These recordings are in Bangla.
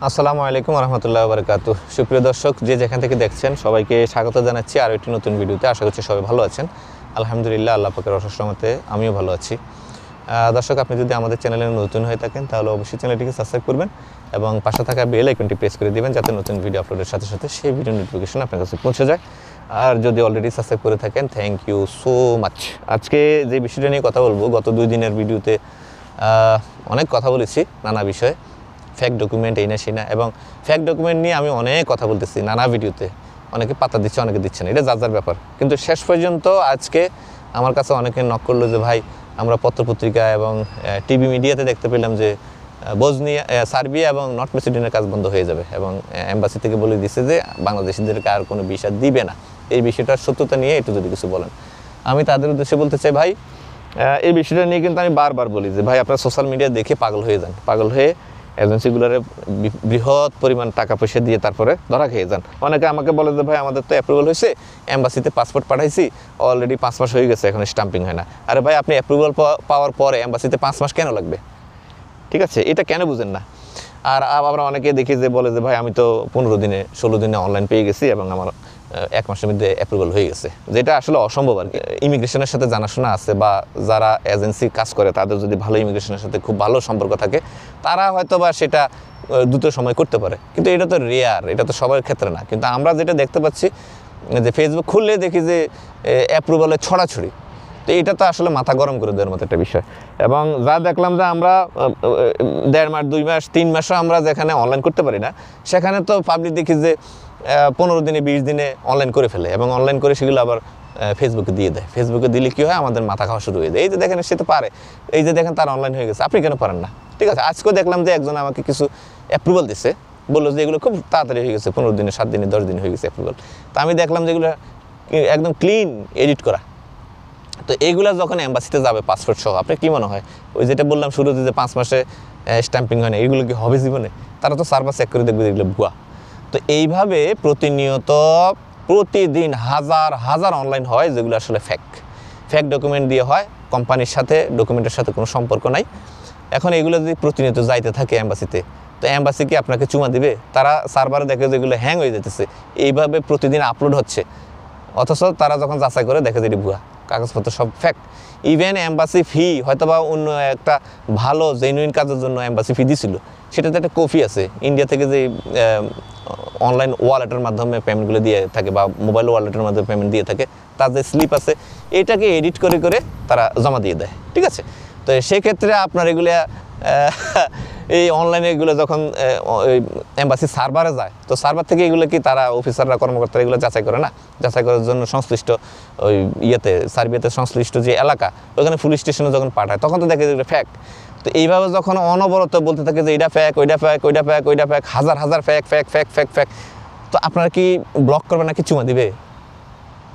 আসসালামু আলাইকুম রহমতুল্লাহ বারকাতু। সুপ্রিয় দর্শক, যে যেখান থেকে দেখছেন সবাইকে স্বাগত জানাচ্ছি আরও একটি নতুন ভিডিওতে। আশা করছি সবাই ভালো আছেন। আলহামদুলিল্লাহ, আল্লাহ পাকের অশেষ রহমতে আমিও ভালো আছি। দর্শক, আপনি যদি আমাদের চ্যানেলে নতুন হয়ে থাকেন তাহলে অবশ্যই চ্যানেলটিকে সাবস্ক্রাইব করবেন এবং পাশে থাকা বেল আইকনটি প্রেস করে দিবেন, যাতে নতুন ভিডিও আপলোডের সাথে সাথে সেই ভিডিও নোটিফিকেশন আপনার কাছে পৌঁছে যায়। আর যদি অলরেডি সাবস্ক্রাইব করে থাকেন, থ্যাংক ইউ সো মাচ। আজকে যে বিষয়টা নিয়ে কথা বলবো, গত 2 দিনের ভিডিওতে অনেক কথা বলেছি নানা বিষয়ে, ফেক ডকুমেন্ট এই না সেই না, এবং ফেক ডকুমেন্ট নিয়ে আমি অনেক কথা বলতেছি নানা ভিডিওতে। অনেকে পাতা দিচ্ছে, অনেকে দিচ্ছে না, এটা যার যার ব্যাপার। কিন্তু শেষ পর্যন্ত আজকে আমার কাছে অনেকে নক করলো যে ভাই, আমরা পত্রপত্রিকা এবং টিভি মিডিয়াতে দেখতে পেলাম যে বসনিয়া, সার্বিয়া এবং নর্থ মেসিডোনিয়ার কাজ বন্ধ হয়ে যাবে, এবং এম্বাসি থেকে বলে দিচ্ছে যে বাংলাদেশিদেরকে আর কোনো ভিসা দিবে না। এই বিষয়টার সত্যতা নিয়ে একটু যদি কিছু বলেন। আমি তাদের উদ্দেশ্যে বলতে চাই, ভাই এই বিষয়টা নিয়ে কিন্তু আমি বারবার বলি যে ভাই, আপনারা সোশ্যাল মিডিয়া দেখে পাগল হয়ে যান, পাগল হয়ে এজেন্সিগুলোরে বৃহৎ পরিমাণ টাকা পয়সা দিয়ে তারপরে ধরা খেয়ে যান। অনেকে আমাকে বলে যে ভাই, আমাদের তো অ্যাপ্রুভাল হয়েছে, এম্বাসিতে পাসপোর্ট পাঠাইছি, অলরেডি 5 মাস হয়ে গেছে, এখন স্টাম্পিং হয় না। আরে ভাই, আপনি অ্যাপ্রুভাল পাওয়ার পরে এম্বাসিতে 5 মাস কেন লাগবে? ঠিক আছে, এটা কেন বুঝেন না? আর আমরা অনেকে দেখি যে বলে যে ভাই, আমি তো 15 দিনে 16 দিনে অনলাইন পেয়ে গেছি এবং আমার 1 মাসের মধ্যে অ্যাপ্রুভাল হয়ে গেছে, যেটা আসলে অসম্ভব। আর ইমিগ্রেশনের সাথে জানাশোনা আছে বা যারা এজেন্সি কাজ করে তাদের যদি ভালো ইমিগ্রেশনের সাথে খুব ভালো সম্পর্ক থাকে, তারা হয়তো বা সেটা দ্রুত সময় করতে পারে। কিন্তু এটা তো রেয়ার, এটা তো সবার ক্ষেত্রে না। কিন্তু আমরা যেটা দেখতে পাচ্ছি যে ফেসবুক খুললে দেখি যে অ্যাপ্রুভালের ছড়াছড়ি। তো এটা তো আসলে মাথা গরম করে দেওয়ার মতো একটা বিষয়। এবং যা দেখলাম যে আমরা 1.5 মাস 2 মাস 3 মাসও আমরা যেখানে অনলাইন করতে পারি না, সেখানে তো পাবলিক দেখি যে 15 দিনে 20 দিনে অনলাইন করে ফেলে, এবং অনলাইন করে সেগুলো আবার ফেসবুকে দিয়ে দেয়। ফেসবুকে দিলে কী হয়, আমাদের মাথা খাওয়া শুরু হয়ে যায়। এই যে দেখেন, সে তো পারে, এই যে দেখেন তার অনলাইন হয়ে গেছে, আপনি কেন পারেন না? ঠিক আছে, আজকেও দেখলাম যে একজন আমাকে কিছু অ্যাপ্রুভাল দিচ্ছে, বললো যে এগুলো খুব তাড়াতাড়ি হয়ে গেছে, 15 দিনে 7 দিনে 10 দিনে হয়ে গেছে অ্যাপ্রুভাল। তা আমি দেখলাম যে এগুলো একদম ক্লিন এডিট করা। তো এইগুলো যখন এম্বাসিতে যাবে পাসপোর্ট সহ, আপনার কী মনে হয়, ওই যেটা বললাম শুরুতে যে 5 মাসে স্ট্যাম্পিং হয় না, এগুলো কি হবে জীবনে? তারা তো সার্ভার চেক করে দেখবে এগুলো ভুয়া। তো এইভাবে প্রতিনিয়ত প্রতিদিন হাজার হাজার অনলাইন হয়, যেগুলো আসলে ফেক ডকুমেন্ট দিয়ে হয়, কোম্পানির সাথে ডকুমেন্টের সাথে কোনো সম্পর্ক নাই। এখন এগুলো যদি প্রতিনিয়ত যাইতে থাকে এম্বাসিতে, তো এম্বাসি কি আপনাকে চুমা দিবে? তারা সার্ভারে দেখে যেগুলো হ্যাং হয়ে যেতেছে, এইভাবে প্রতিদিন আপলোড হচ্ছে, অথচ তারা যখন যাচাই করে দেখে যে এটি ভুয়া, কাগজপত্র সব ফ্যাক্ট। ইভেন এম্বাসি ফি হয়তো বা অন্য একটা ভালো জেনুইন কাজের জন্য এম্বাসি ফি দিছিল, সেটাতে একটা কপি আছে। ইন্ডিয়া থেকে যে অনলাইন ওয়ালেটের মাধ্যমে পেমেন্টগুলো দিয়ে থাকে বা মোবাইল ওয়ালেটের মাধ্যমে পেমেন্ট দিয়ে থাকে, তার যে স্লিপ আছে, এটাকে এডিট করে করে তারা জমা দিয়ে দেয়। ঠিক আছে, তো সেক্ষেত্রে আপনার এগুলো এই অনলাইনে এগুলো যখন এম্বাসি সার্ভারে যায়, তো সার্ভার থেকে এগুলো কি তারা অফিসাররা কর্মকর্তারা এগুলো যাচাই করে না? যাচাই করার জন্য সংশ্লিষ্ট ওই সার্বিয়াতে সংশ্লিষ্ট যে এলাকা, ওখানে পুলিশ স্টেশনে যখন পাঠায়, তখন তো দেখে যে এগুলো ফ্যাক। তো এইভাবে যখন অনবরত বলতে থাকে যে এটা ফ্যাক, ওইটা ফ্যাক, ওইটা ফ্যাক, ওইটা ফ্যাক, হাজার হাজার ফ্যাক ফ্যাক ফ্যাক ফ্যাক ফ্যাক, তো আপনারা কি ব্লক করবে নাকি চুমা দিবে?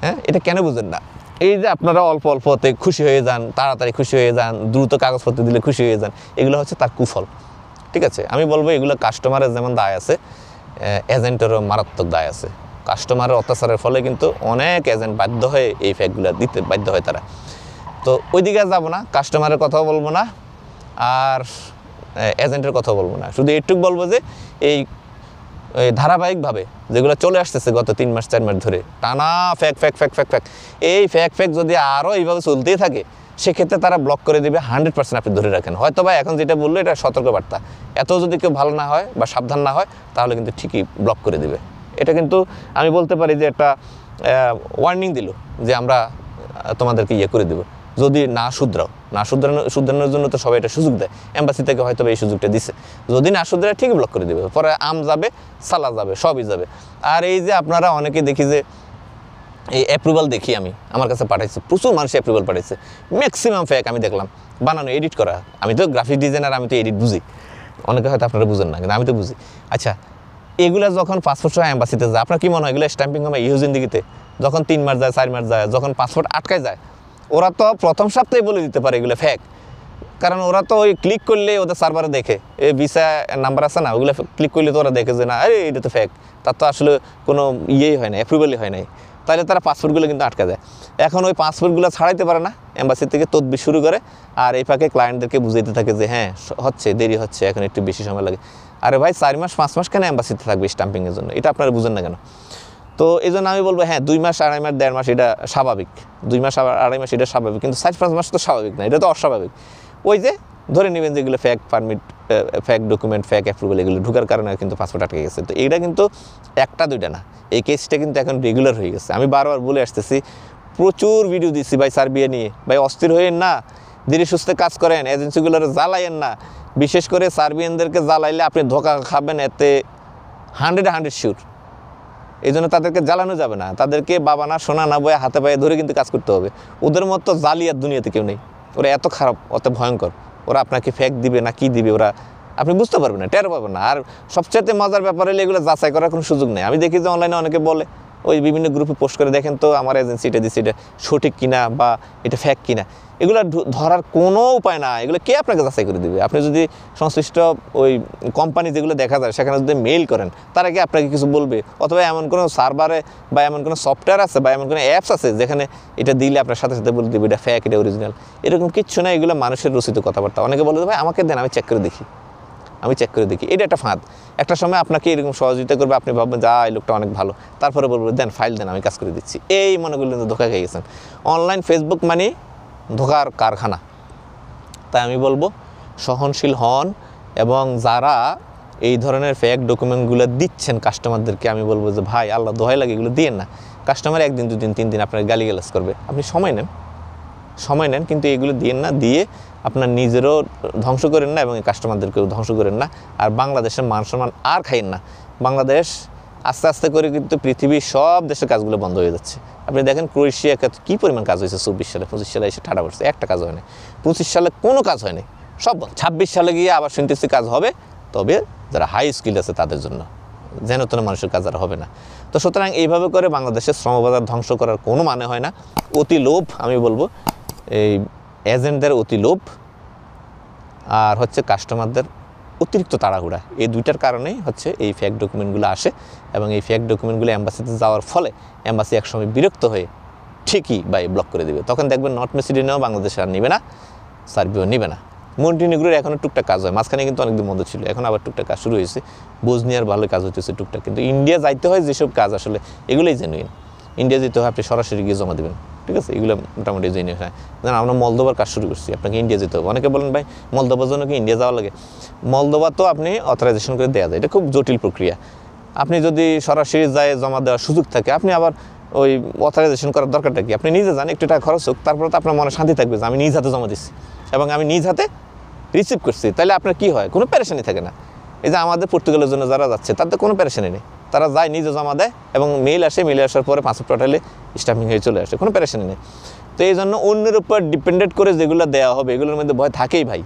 হ্যাঁ, এটা কেন বুঝেন না? এই যে আপনারা অল্প অল্পতে খুশি হয়ে যান, তাড়াতাড়ি খুশি হয়ে যান, দ্রুত কাগজপত্র দিলে খুশি হয়ে যান, এগুলো হচ্ছে তার কুফল। ঠিক আছে, আমি বলবো এগুলো কাস্টমারের যেমন দায় আছে, এজেন্টেরও মারাত্মক দায় আছে। কাস্টমারের অত্যাচারের ফলে কিন্তু অনেক এজেন্ট বাধ্য হয়ে এই ফ্যাকগুলো দিতে বাধ্য হয় তারা। তো ওই দিকে যাবো না, কাস্টমারের কথাও বলবো না, আর এজেন্টের কথাও বলবো না। শুধু এইটুকু বলবো যে এই ধারাবাহিকভাবে যেগুলো চলে আসতেছে গত 3 মাস 4 মাস ধরে টানা ফ্যাক ফ্যাক ফ্যাক ফ্যাক ফ্যাক, এই ফ্যাক ফ্যাক যদি আরও এইভাবে চলতেই থাকে, সেক্ষেত্রে তারা ব্লক করে দেবে 100%। আপনি ধরে রাখেন, হয়তো বা এখন যেটা বললো এটা সতর্কবার্তা, এত যদি কেউ ভালো না হয় বা সাবধান না হয়, তাহলে কিন্তু ঠিকই ব্লক করে দেবে। এটা কিন্তু আমি বলতে পারি যে একটা ওয়ার্নিং দিল যে আমরা তোমাদেরকে করে দেবো, যদি না শুধরানোর জন্য তো সবাই এটা সুযোগ দেয়। এম্বাসি থেকে হয়তো এই সুযোগটা দিছে, যদি না শুধরায় ঠিক ব্লক করে দেবে, পরে আম যাবে, সালা যাবে, সবই যাবে। আর এই যে আপনারা অনেকে দেখি যে এই অ্যাপ্রুভাল দেখি, আমার কাছে পাঠাইছে, প্রচুর মানুষ অ্যাপ্রুভাল পাঠাইছে, ম্যাক্সিমাম ফেক আমি দেখলাম, বানানো, এডিট করা। আমি তো গ্রাফিক ডিজাইনার, আমি তো এডিট বুঝি, অনেকে হয়তো আপনারা বুঝেন না, কিন্তু আমি তো বুঝি। আচ্ছা, এগুলো যখন পাসপোর্ট সহ এম্বাসিতে যায়, আপনার কী মনে হয় এগুলো স্ট্যাম্পিং হবে ইউজিন্দিগিতে? যখন 3 মাস যায় 4 মাস যায়, যখন পাসপোর্ট আটকায় যায়, ওরা তো প্রথম সপ্তাহে বলে দিতে পারে এগুলো ফেক, কারণ ওরা তো ওই ক্লিক করলে ওদের সার্ভারে দেখে, এই ভিসা নাম্বার আছে না, ওগুলো ক্লিক করলে তো ওরা দেখে যে না, আরে এটা তো ফেক, তার তো আসলে কোনো ইয়েই হয় না, অ্যাপ্রুভালই হয় নাই, তাহলে তারা পাসপোর্টগুলো কিন্তু আটকা যায়। এখন ওই পাসপোর্টগুলো ছাড়াইতে পারে না, এম্বাসি থেকে তদবির শুরু করে, আর এই ফাঁকে ক্লায়েন্টদেরকে বুঝাইতে থাকে যে হ্যাঁ হচ্ছে, দেরি হচ্ছে, এখন একটু বেশি সময় লাগে। আরে ভাই 4 মাস 5 মাস কেন এম্বাসিতে থাকবে স্টাম্পিংয়ের জন্য? এটা আপনারা বুঝেন না কেন? তো এই জন্য আমি বলবো হ্যাঁ 2 মাস 2.5 মাস 1.5 মাস এটা স্বাভাবিক, 2 মাস 2.5 মাস এটা স্বাভাবিক, কিন্তু 4-5 মাস তো স্বাভাবিক না, এটা তো অস্বাভাবিক। ওই যে ধরে নেবেন যেগুলো fake permit, fake document, fake approval, এগুলো ঢোকার কারণে কিন্তু পাসপোর্ট আটকে গেছে। তো এইটা কিন্তু একটা দুইটা না, এই কেসটা কিন্তু এখন রেগুলার হয়ে গেছে। আমি বারবার বলে আসতেছি, প্রচুর ভিডিও দিচ্ছি ভাই সার্বিয়া নিয়ে, ভাই অস্থির হইেন না, ধীরে সুস্থে কাজ করেন, এজেন্সিগুলোর জ্বালাইয়েন না। বিশেষ করে সার্বিয়ানদেরকে জ্বালাইলে আপনি ধোঁকা খাবেন, এতে 100 শিওর। এই জন্য তাদেরকে জ্বালানো যাবে না, তাদেরকে বাবা না সোনা না বয়ে হাতে পায়ে ধরে কিন্তু কাজ করতে হবে। ওদের মতো জালিয়াত দুনিয়াতে কেউ নেই, ওরা এত খারাপ, অত ভয়ঙ্কর। ওরা আপনাকে ফেক দিবে না কি দিবে ওরা আপনি বুঝতে পারবেন না, টের পাবেন না। আর সবচেয়ে মজার ব্যাপার হলে এগুলো যাচাই করার কোনো সুযোগ নেই। আমি দেখি যে অনলাইনে অনেকে বলে, ওই বিভিন্ন গ্রুপে পোস্ট করে, দেখেন তো আমার এজেন্সি এটা দিচ্ছে, এটা সঠিক কিনা বা এটা ফেক কিনা। এগুলো ধরার কোনো উপায় না, এগুলো কে আপনাকে যাচাই করে দেবে? আপনি যদি সংশ্লিষ্ট ওই কোম্পানি যেগুলো দেখা যায় সেখানে যদি মেইল করেন, তারা কি আপনাকে কিছু বলবে? অথবা এমন কোনো সার্ভারে বা এমন কোনো সফটওয়্যার আছে বা এমন কোনো অ্যাপস আছে যেখানে এটা দিলে আপনার সাথে সাথে বলে দেবে এটা ফেক, এটা অরিজিনাল? এরকম কিচ্ছু না, এগুলো মানুষের রচিত কথাবার্তা। অনেকে বলে ভাই আমাকে দেন, আমি চেক করে দেখি, আমি চেক করে দেখি। এটা একটা ফাঁদ। একটা সময় আপনাকে এরকম সহযোগিতা করবে, আপনি ভাববেন যে এই লোকটা অনেক ভালো, তারপরে বলবো দেন ফাইল দেন, আমি কাজ করে দিচ্ছি। এই মনে করলেন ধোঁকা খেয়ে গেছেন। অনলাইন ফেসবুক মানে ধোঁকার কারখানা। তাই আমি বলবো সহনশীল হন, এবং যারা এই ধরনের ফেক ডকুমেন্টগুলো দিচ্ছেন কাস্টমারদেরকে, আমি বলবো যে ভাই আল্লাহ দোহাই লাগে এগুলো দিয়েন না। কাস্টমার 1 দিন 2 দিন 3 দিন আপনার গালিগালাজ করবে, আপনি সময় নেন, কিন্তু এগুলো দিয়েন না, দিয়ে আপনার নিজেরও ধ্বংস করেন না এবং কাস্টমারদেরকেও ধ্বংস করেন না। আর বাংলাদেশের মান সম্মান আর খাইয়েন না। বাংলাদেশ আস্তে আস্তে করে কিন্তু পৃথিবীর সব দেশের কাজগুলো বন্ধ হয়ে যাচ্ছে। আপনি দেখেন ক্রোয়েশিয়া কী পরিমাণ কাজ হয়েছে 24 সালে, 25 সালে এসে ঠাডা পড়ছে, একটা কাজ হয়নি। 25 সালে কোনো কাজ হয়নি, সব 26 সালে গিয়ে আবার শুনতেছি কাজ হবে, তবে যারা হাই স্কিল আছে তাদের জন্য, যেন তেন মানুষের কাজ আর হবে না। তো সুতরাং এইভাবে করে বাংলাদেশের শ্রমবাজার ধ্বংস করার কোনো মানে হয় না। অতি লোভ, আমি বলবো এই এজেন্টদের অতি লোভ আর হচ্ছে কাস্টমারদের অতিরিক্ত তাড়াহুড়া, এই দুইটার কারণেই হচ্ছে এই ফেক ডকুমেন্টগুলো আসে। এবং এই ফেক ডকুমেন্টগুলো অ্যাম্বাসিতে যাওয়ার ফলে অ্যাম্বাসি একসময় বিরক্ত হয়ে ঠিকই ব্লক করে দেবে। তখন দেখবেন নর্থ মেসিডোনিয়াও বাংলাদেশে আর নেবে না, সার্বিয়াও নেবে না। মন্টিনিগ্রোর এখনও টুকটাক কাজ হয়, মাঝখানে কিন্তু অনেকদিন বন্ধ ছিল, এখন আবার টুকটাক কাজ শুরু হয়েছে। বোজনিয়ার ভালো কাজ হতেছে টুকটাক। কিন্তু ইন্ডিয়া যাইতে হয় যেসব কাজ আসলে এগুলোই জেনুইন, ইন্ডিয়া যেতে হয় আপনি সরাসরি গিয়ে জমা দেবেন, ঠিক আছে? এগুলো মোটামুটি জেনুইন হয়। যেন আমরা মলদোবার কাজ শুরু করছি, আপনাকে ইন্ডিয়া যেতে হবে। অনেকে বলেন ভাই মলদোবার জন্য কি ইন্ডিয়া যাওয়া লাগে? মলদোবা তো আপনি অথরাইজেশন করে দেওয়া যায়, এটা খুব জটিল প্রক্রিয়া। আপনি যদি সরাসরি যায় জমা দেওয়ার সুযোগ থাকে, আপনি আবার ওই অথরাইজেশন করার দরকারটা কি? আপনি নিজে যান, একটু টাকা খরচ হোক, তারপরে তো আপনার মনে শান্তি থাকবে যে আমি নিজ হাতে জমা দিচ্ছি এবং আমি নিজ হাতে রিসিভ করছি। তাহলে আপনার কী হয়? কোনো প্যারেশানি থাকে না। এই যে আমাদের পর্তুগালের জন্য যারা যাচ্ছে তাদের কোনো প্যারেশানি নেই, তারা যায় নিজে জমা দেয় এবং মেইল আসে, মেইলে আসার পরে পাসপোর্ট পাঠালে স্টাম্পিং হয়ে চলে আসে, কোনো প্যারেশানি নেই। তো এই জন্য অন্যের উপর ডিপেন্ডেন্ট করে যেগুলো দেওয়া হবে এগুলোর মধ্যে ভয় থাকেই ভাই।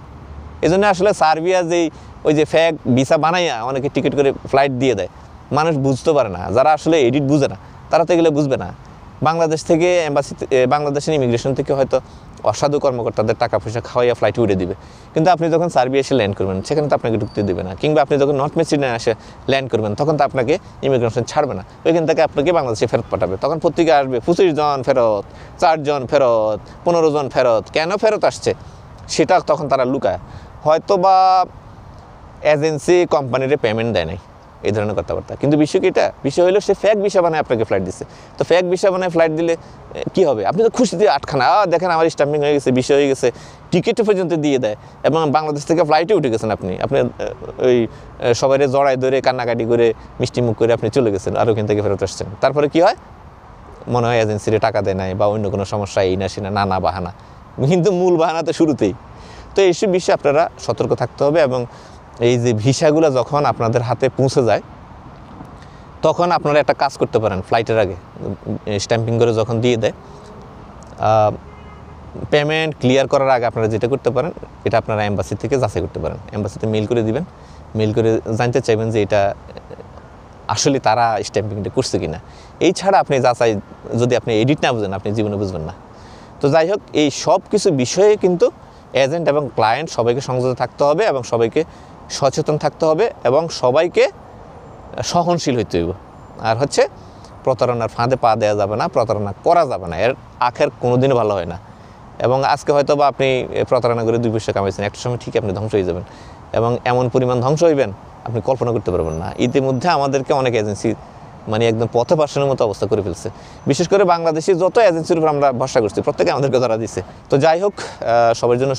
এই জন্য আসলে সার্বিয়া যেই ওই যে ফেক ভিসা বানাইয়া অনেকে টিকিট করে ফ্লাইট দিয়ে দেয়, মানুষ বুঝতে পারে না, যারা আসলে এডিট বুঝে না তারা তো এগুলো বুঝবে না। বাংলাদেশ থেকে এম্বাসিতে, বাংলাদেশের ইমিগ্রেশন থেকে হয়তো অসাধু কর্মকর্তাদের টাকা পয়সা খাওয়াইয়া ফ্লাইট উড়ে দিবে, কিন্তু আপনি যখন সার্বিয়া এসে ল্যান্ড করবেন সেখানে তো আপনাকে ঢুকতে দেবে না। কিংবা আপনি যখন নর্থ মেসিডোনিয়া এসে ল্যান্ড করবেন তখন তো আপনাকে ইমিগ্রেশন ছাড়বে না, ওইখান থেকে আপনাকে বাংলাদেশে ফেরত পাঠাবে। তখন পত্রিকা আসবে 25 জন ফেরত, 4 জন ফেরত, 15 জন ফেরত। কেন ফেরত আসছে সেটা তখন তারা লুকায়, হয়তো বা এজেন্সি কোম্পানির পেমেন্ট দেয় নাই, এই ধরনের কথাবার্তা। কিন্তু বিষয় কি, এটা বিষয় হলো সে ফেক ভিসা বানায় আপনাকে ফ্লাইট দিচ্ছে। তো ফেক ভিসা বানায় ফ্লাইট দিলে কি হবে? আপনি তো খুশি দিয়ে আটখানা, দেখেন আমার স্টাম্পিং হয়ে গেছে, বিষয় হয়ে গেছে, টিকিটও পর্যন্ত দিয়ে দেয় এবং বাংলাদেশ থেকে ফ্লাইটে উঠে গেছেন আপনি ওই সবাই জড়াই ধরে কান্নাকাটি করে মিষ্টি মুখ করে আপনি চলে গেছেন আর ওখান থেকে ফেরত আসছেন। তারপরে কি হয়? মনে হয় এজেন্সিরে টাকা দেয় নাই বা অন্য কোনো সমস্যা, এই না সে না, নানা বাহানা, কিন্তু মূল বাহানা তো শুরুতেই। তো এইসব বিষয়ে আপনারা সতর্ক থাকতে হবে। এবং এই যে ভিসাগুলো যখন আপনাদের হাতে পৌঁছে যায় তখন আপনারা একটা কাজ করতে পারেন, ফ্লাইটের আগে স্ট্যাম্পিং করে যখন দিয়ে দেয়, পেমেন্ট ক্লিয়ার করার আগে আপনারা যেটা করতে পারেন, এটা আপনারা এম্বাসি থেকে যাচাই করতে পারেন। এম্বাসিতে মেল করে দিবেন, মেল করে জানতে চাইবেন যে এটা আসলে তারা স্ট্যাম্পিংটা করছে কিনা। এই ছাড়া আপনি যাচাই যদি আপনি এডিট না বুঝেন আপনি জীবনে বুঝবেন না। তো যাই হোক, এই সব কিছু বিষয়ে কিন্তু এজেন্ট এবং ক্লায়েন্ট সবাইকে সংযত থাকতে হবে এবং সবাইকে সচেতন থাকতে হবে এবং সবাইকে সহনশীল হইতে হইব। আর হচ্ছে প্রতারণার ফাঁদে পা দেওয়া যাবে না, প্রতারণা করা যাবে না, এর আখের কোনোদিন ভালো হয় না। এবং আজকে হয়তো বা আপনি প্রতারণা করে 2 পয়সা কামাইছেন, একটা সময় ঠিক আপনি ধ্বংস হয়ে যাবেন, এবং এমন পরিমাণ ধ্বংস হইবেন আপনি কল্পনা করতে পারবেন না। ইতিমধ্যে আমাদেরকে অনেক এজেন্সি মানে একদম পথে পার্সনের মতো অবস্থা করে ফেলছে। বিশেষ করে বাংলাদেশি যত এজেন্সির উপর আমরা ভরসা করছি প্রত্যেকে আমাদেরকে ধরা দিচ্ছে। তো যাই হোক, সবার জন্য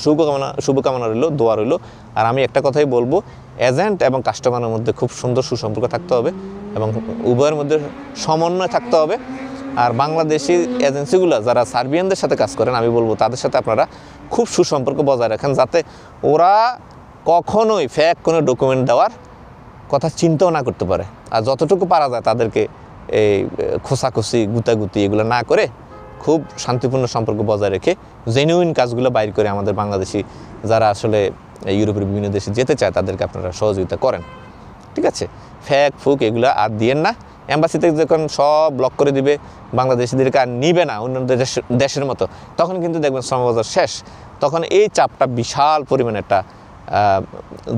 শুভকামনা রইল, দোয়া রইল। আর আমি একটা কথাই বলবো, এজেন্ট এবং কাস্টমারের মধ্যে খুব সুন্দর সুসম্পর্ক থাকতে হবে এবং উভয়ের মধ্যে সমন্বয় থাকতে হবে। আর বাংলাদেশি এজেন্সিগুলো যারা সার্বিয়ানদের সাথে কাজ করেন, আমি বলবো তাদের সাথে আপনারা খুব সুসম্পর্ক বজায় রাখেন, যাতে ওরা কখনোই ফেক কোনো ডকুমেন্ট দেওয়ার কথা চিন্তাও না করতে পারে। আর যতটুকু পারা যায় তাদেরকে এই খোসাখুসি গুতাগুতি এগুলো না করে খুব শান্তিপূর্ণ সম্পর্ক বজায় রেখে জেনুইন কাজগুলো বাইর করে আমাদের বাংলাদেশি যারা আসলে ইউরোপের বিভিন্ন দেশে যেতে চায় তাদেরকে আপনারা সহযোগিতা করেন। ঠিক আছে, ফ্যাক ফুক এগুলো আর দিয়েন না। এম্বাসিতে যখন সব ব্লক করে দিবে, বাংলাদেশিদেরকে আর নিবে না অন্য দেশের মতো, তখন কিন্তু দেখবেন শ্রমবাজার শেষ। তখন এই চাপটা বিশাল পরিমাণে একটা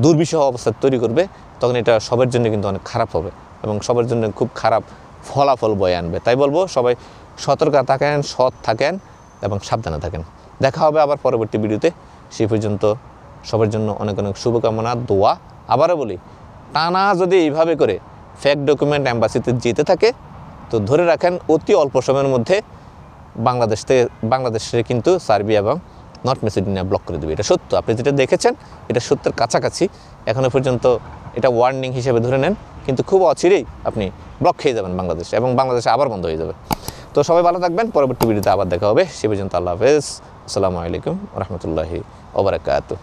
দুর্বিষহ অবস্থা তৈরি করবে। তখন এটা সবার জন্য কিন্তু অনেক খারাপ হবে এবং সবার জন্য খুব খারাপ ফলাফল বয়ে আনবে। তাই বলবো, সবাই সতর্ক থাকেন, সৎ থাকেন এবং সাবধানে থাকেন। দেখা হবে আবার পরবর্তী ভিডিওতে। সেই পর্যন্ত সবার জন্য অনেক অনেক শুভকামনা, দোয়া। আবারও বলি, টানা যদি এইভাবে করে ফেক ডকুমেন্ট অ্যাম্বাসিতে যেতে থাকে তো ধরে রাখেন অতি অল্প সময়ের মধ্যে বাংলাদেশে কিন্তু সার্বিয়া এবং নর্থ মেসিডোনিয়া ব্লক করে দেবে। এটা সত্য, আপনি যেটা দেখেছেন এটা সত্যের কাছাকাছি। এখনও পর্যন্ত এটা ওয়ার্নিং হিসেবে ধরে নেন, কিন্তু খুব অচিরেই আপনি ব্লক খেয়ে যাবেন বাংলাদেশ, এবং বাংলাদেশে আবার বন্ধ হয়ে যাবে। তো সবাই ভালো থাকবেন, পরবর্তী ভিডিওতে আবার দেখা হবে। সে পর্যন্ত আল্লাহ হাফেজ, আসসালামু আলাইকুম রহমতুল্লাহি ওয়া বারাকাতুহু।